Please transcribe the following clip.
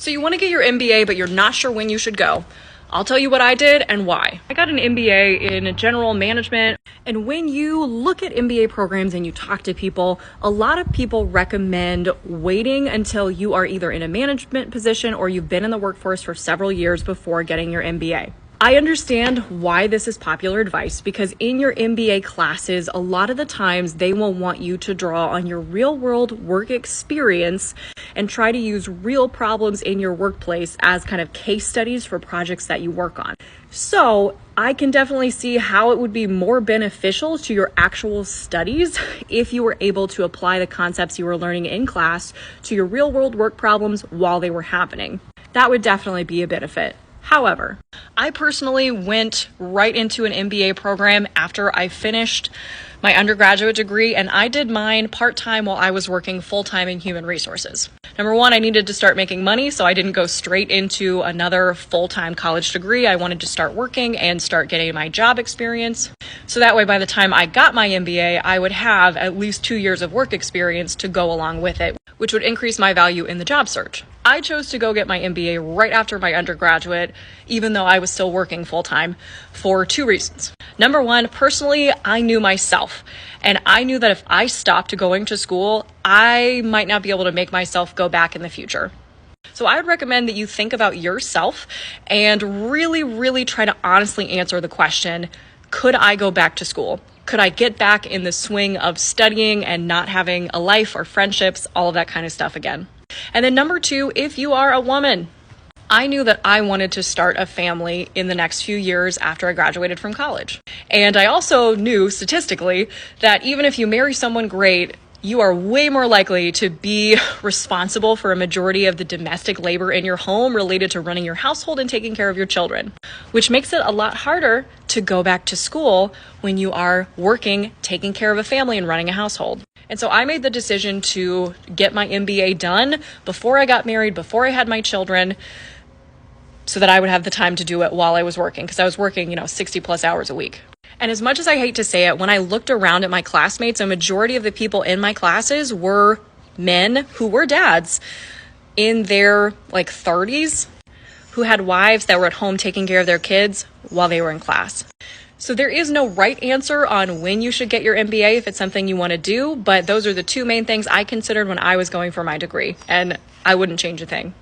So you want to get your MBA, but you're not sure when you should go. I'll tell you what I did and why. I got an MBA in general management. And when you look at MBA programs and you talk to people, a lot of people recommend waiting until you are either in a management position or you've been in the workforce for several years before getting your MBA. I understand why this is popular advice because in your MBA classes, a lot of the times they will want you to draw on your real world work experience and try to use real problems in your workplace as kind of case studies for projects that you work on. So I can definitely see how it would be more beneficial to your actual studies if you were able to apply the concepts you were learning in class to your real world work problems while they were happening. That would definitely be a benefit. However, I personally went right into an MBA program after I finished my undergraduate degree, and I did mine part-time while I was working full-time in human resources. Number one, I needed to start making money, so I didn't go straight into another full-time college degree. I wanted to start working and start getting my job experience. So that way, by the time I got my MBA, I would have at least 2 years of work experience to go along with it, which would increase my value in the job search. I chose to go get my MBA right after my undergraduate, even though I was still working full-time, for 2 reasons. Number one, personally, I knew myself, and I knew that if I stopped going to school, I might not be able to make myself go back in the future. So I would recommend that you think about yourself and really try to honestly answer the question, could I go back to school? Could I get back in the swing of studying and not having a life or friendships, all of that kind of stuff again? And then number two, if you are a woman, I knew that I wanted to start a family in the next few years after I graduated from college. And I also knew statistically that even if you marry someone great, you are way more likely to be responsible for a majority of the domestic labor in your home related to running your household and taking care of your children, which makes it a lot harder to go back to school when you are working, taking care of a family and running a household. And so I made the decision to get my MBA done before I got married, before I had my children, so that I would have the time to do it while I was working, because I was working, 60 plus hours a week. And as much as I hate to say it, when I looked around at my classmates, a majority of the people in my classes were men who were dads in their 30s who had wives that were at home taking care of their kids while they were in class. So there is no right answer on when you should get your MBA if it's something you want to do, but those are the 2 main things I considered when I was going for my degree, and I wouldn't change a thing.